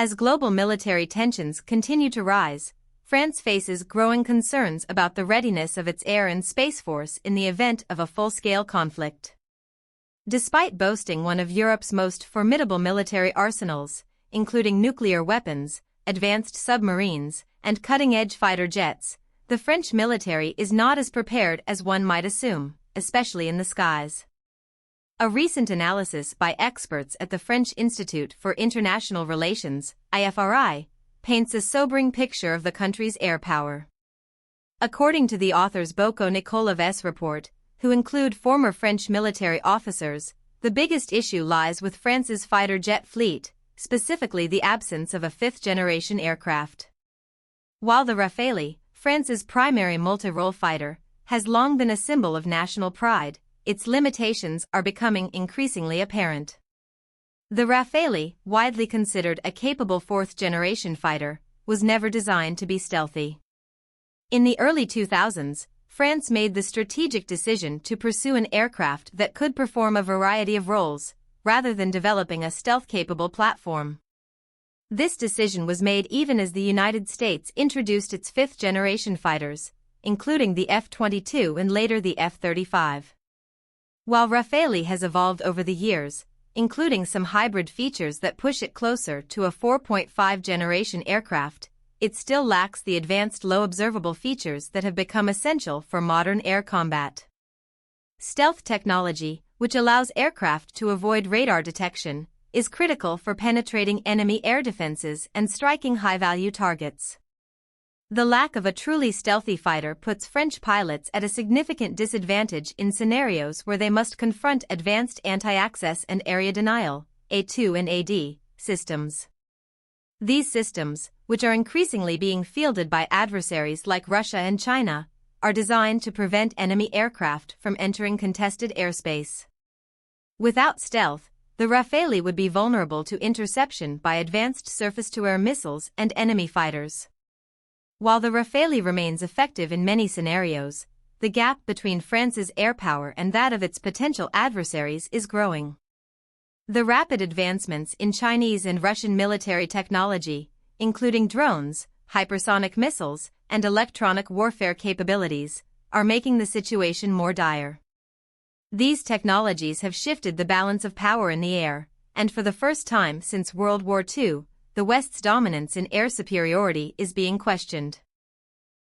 As global military tensions continue to rise, France faces growing concerns about the readiness of its air and space force in the event of a full-scale conflict. Despite boasting one of Europe's most formidable military arsenals, including nuclear weapons, advanced submarines, and cutting-edge fighter jets, the French military is not as prepared as one might assume, especially in the skies. A recent analysis by experts at the French Institute for International Relations, IFRI, paints a sobering picture of the country's air power. According to the authors Boko Nikolov's report, who include former French military officers, the biggest issue lies with France's fighter jet fleet, specifically the absence of a fifth-generation aircraft. While the Rafale, France's primary multi-role fighter, has long been a symbol of national pride, its limitations are becoming increasingly apparent. The Rafale, widely considered a capable fourth-generation fighter, was never designed to be stealthy. In the early 2000s, France made the strategic decision to pursue an aircraft that could perform a variety of roles, rather than developing a stealth-capable platform. This decision was made even as the United States introduced its fifth-generation fighters, including the F-22 and later the F-35. While Rafale has evolved over the years, including some hybrid features that push it closer to a 4.5-generation aircraft, it still lacks the advanced low-observable features that have become essential for modern air combat. Stealth technology, which allows aircraft to avoid radar detection, is critical for penetrating enemy air defenses and striking high-value targets. The lack of a truly stealthy fighter puts French pilots at a significant disadvantage in scenarios where they must confront advanced anti-access and area denial (A2 and AD) systems. These systems, which are increasingly being fielded by adversaries like Russia and China, are designed to prevent enemy aircraft from entering contested airspace. Without stealth, the Rafale would be vulnerable to interception by advanced surface-to-air missiles and enemy fighters. While the Rafale remains effective in many scenarios, the gap between France's air power and that of its potential adversaries is growing. The rapid advancements in Chinese and Russian military technology, including drones, hypersonic missiles, and electronic warfare capabilities, are making the situation more dire. These technologies have shifted the balance of power in the air, and for the first time since World War II, the West's dominance in air superiority is being questioned.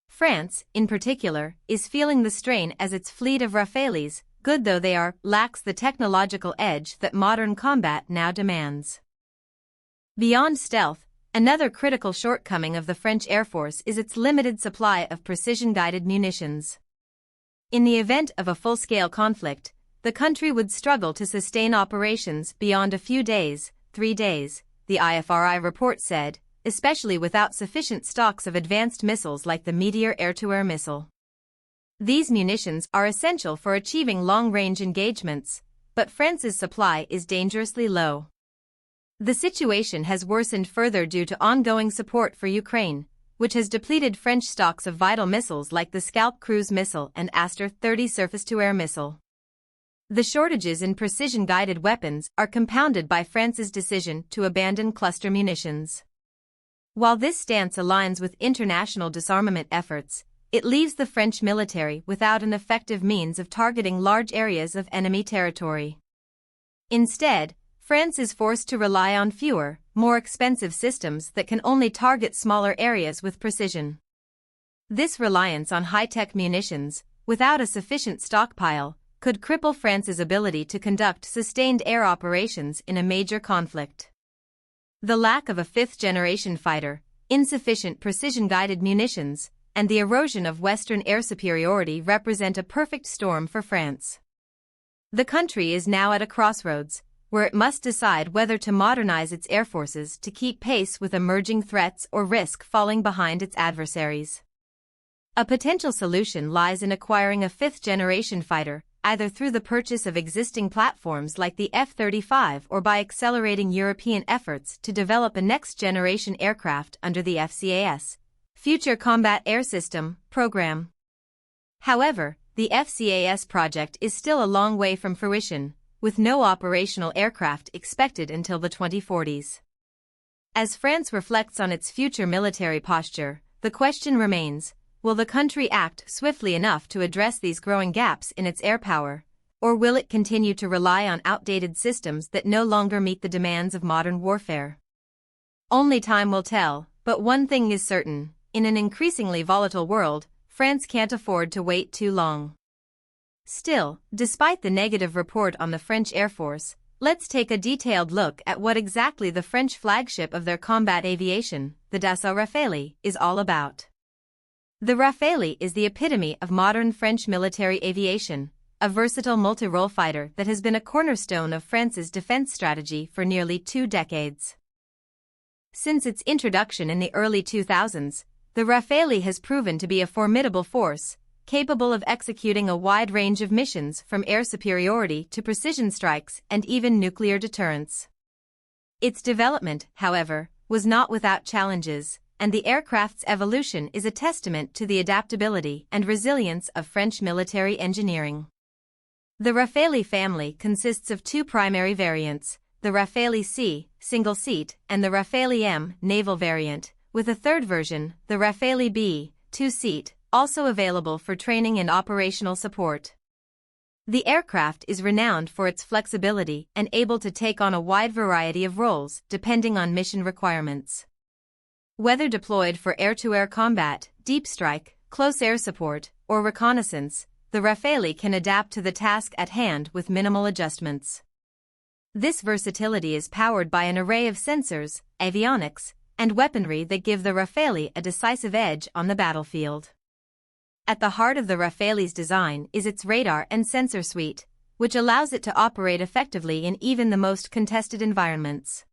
France, in particular, is feeling the strain as its fleet of Rafales, good though they are, lacks the technological edge that modern combat now demands. Beyond stealth, another critical shortcoming of the French Air Force is its limited supply of precision-guided munitions. In the event of a full-scale conflict, the country would struggle to sustain operations beyond a few days, 3 days, the IFRI report said, especially without sufficient stocks of advanced missiles like the Meteor air-to-air missile. These munitions are essential for achieving long-range engagements, but France's supply is dangerously low. The situation has worsened further due to ongoing support for Ukraine, which has depleted French stocks of vital missiles like the Scalp cruise missile and Aster 30 surface-to-air missile. The shortages in precision-guided weapons are compounded by France's decision to abandon cluster munitions. While this stance aligns with international disarmament efforts, it leaves the French military without an effective means of targeting large areas of enemy territory. Instead, France is forced to rely on fewer, more expensive systems that can only target smaller areas with precision. This reliance on high-tech munitions, without a sufficient stockpile, could cripple France's ability to conduct sustained air operations in a major conflict. The lack of a fifth-generation fighter, insufficient precision-guided munitions, and the erosion of Western air superiority represent a perfect storm for France. The country is now at a crossroads, where it must decide whether to modernize its air forces to keep pace with emerging threats or risk falling behind its adversaries. A potential solution lies in acquiring a fifth-generation fighter, either through the purchase of existing platforms like the F-35 or by accelerating European efforts to develop a next-generation aircraft under the FCAS, Future Combat Air System, program. However, the FCAS project is still a long way from fruition, with no operational aircraft expected until the 2040s. As France reflects on its future military posture, the question remains, will the country act swiftly enough to address these growing gaps in its air power, or will it continue to rely on outdated systems that no longer meet the demands of modern warfare? Only time will tell, but one thing is certain, in an increasingly volatile world, France can't afford to wait too long. Still, despite the negative report on the French Air Force, let's take a detailed look at what exactly the French flagship of their combat aviation, the Dassault Rafale, is all about. The Rafale is the epitome of modern French military aviation, a versatile multi-role fighter that has been a cornerstone of France's defense strategy for nearly 2 decades. Since its introduction in the early 2000s, the Rafale has proven to be a formidable force, capable of executing a wide range of missions from air superiority to precision strikes and even nuclear deterrence. Its development, however, was not without challenges, and the aircraft's evolution is a testament to the adaptability and resilience of French military engineering. The Rafale family consists of 2 primary variants, the Rafale C, single-seat, and the Rafale M, naval variant, with a third version, the Rafale B, 2-seat, also available for training and operational support. The aircraft is renowned for its flexibility and able to take on a wide variety of roles depending on mission requirements. Whether deployed for air-to-air combat, deep strike, close air support, or reconnaissance, the Rafale can adapt to the task at hand with minimal adjustments. This versatility is powered by an array of sensors, avionics, and weaponry that give the Rafale a decisive edge on the battlefield. At the heart of the Rafale's design is its radar and sensor suite, which allows it to operate effectively in even the most contested environments.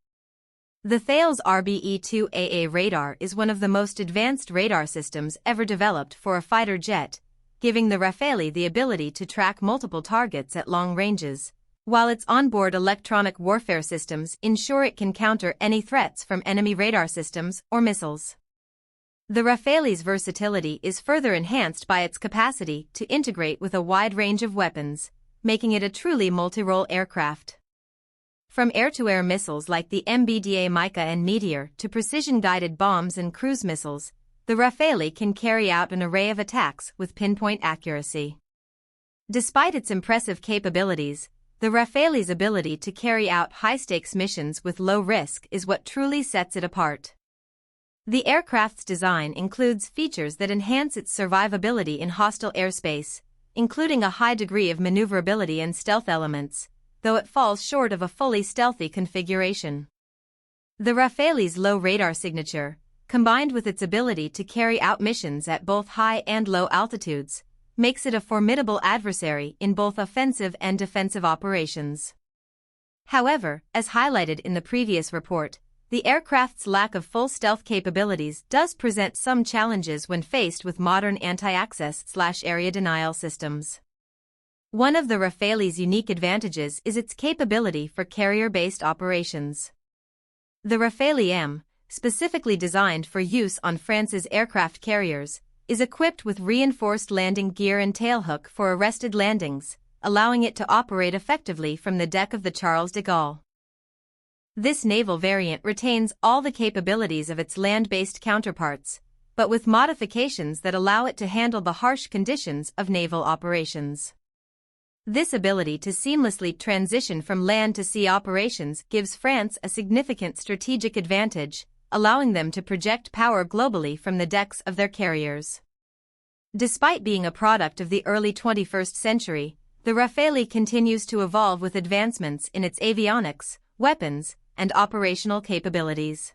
The Thales RBE-2AA radar is one of the most advanced radar systems ever developed for a fighter jet, giving the Rafale the ability to track multiple targets at long ranges, while its onboard electronic warfare systems ensure it can counter any threats from enemy radar systems or missiles. The Rafale's versatility is further enhanced by its capacity to integrate with a wide range of weapons, making it a truly multi-role aircraft. From air-to-air missiles like the MBDA Mica and Meteor to precision-guided bombs and cruise missiles, the Rafale can carry out an array of attacks with pinpoint accuracy. Despite its impressive capabilities, the Rafale's ability to carry out high-stakes missions with low risk is what truly sets it apart. The aircraft's design includes features that enhance its survivability in hostile airspace, including a high degree of maneuverability and stealth elements, though it falls short of a fully stealthy configuration. The Rafale's low radar signature, combined with its ability to carry out missions at both high and low altitudes, makes it a formidable adversary in both offensive and defensive operations. However, as highlighted in the previous report, the aircraft's lack of full stealth capabilities does present some challenges when faced with modern anti-access/area denial systems. One of the Rafale's unique advantages is its capability for carrier-based operations. The Rafale M, specifically designed for use on France's aircraft carriers, is equipped with reinforced landing gear and tailhook for arrested landings, allowing it to operate effectively from the deck of the Charles de Gaulle. This naval variant retains all the capabilities of its land-based counterparts, but with modifications that allow it to handle the harsh conditions of naval operations. This ability to seamlessly transition from land to sea operations gives France a significant strategic advantage, allowing them to project power globally from the decks of their carriers. Despite being a product of the early 21st century, the Rafale continues to evolve with advancements in its avionics, weapons, and operational capabilities.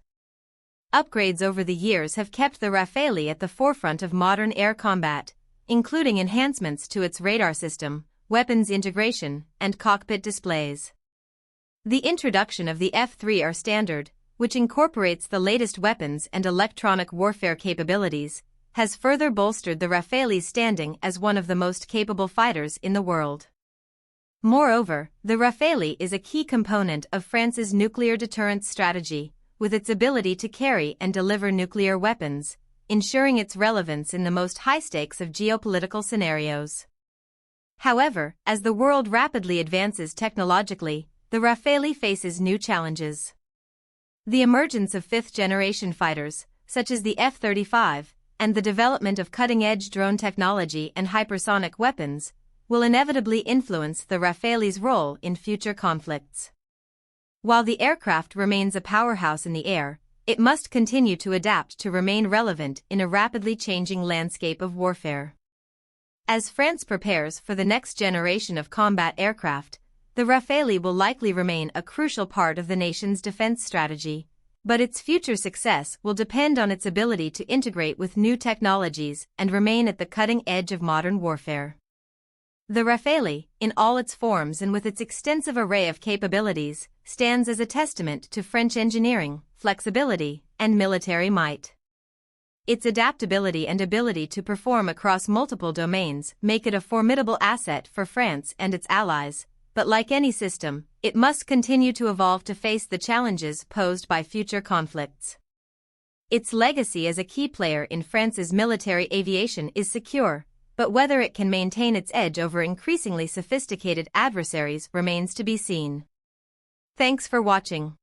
Upgrades over the years have kept the Rafale at the forefront of modern air combat, including enhancements to its radar system, weapons integration, and cockpit displays. The introduction of the F3R standard, which incorporates the latest weapons and electronic warfare capabilities, has further bolstered the Rafale's standing as one of the most capable fighters in the world. Moreover, the Rafale is a key component of France's nuclear deterrence strategy, with its ability to carry and deliver nuclear weapons, ensuring its relevance in the most high-stakes of geopolitical scenarios. However, as the world rapidly advances technologically, the Rafale faces new challenges. The emergence of fifth-generation fighters, such as the F-35, and the development of cutting-edge drone technology and hypersonic weapons, will inevitably influence the Rafale's role in future conflicts. While the aircraft remains a powerhouse in the air, it must continue to adapt to remain relevant in a rapidly changing landscape of warfare. As France prepares for the next generation of combat aircraft, the Rafale will likely remain a crucial part of the nation's defense strategy, but its future success will depend on its ability to integrate with new technologies and remain at the cutting edge of modern warfare. The Rafale, in all its forms and with its extensive array of capabilities, stands as a testament to French engineering, flexibility, and military might. Its adaptability and ability to perform across multiple domains make it a formidable asset for France and its allies, but like any system, it must continue to evolve to face the challenges posed by future conflicts. Its legacy as a key player in France's military aviation is secure, but whether it can maintain its edge over increasingly sophisticated adversaries remains to be seen. Thanks for watching.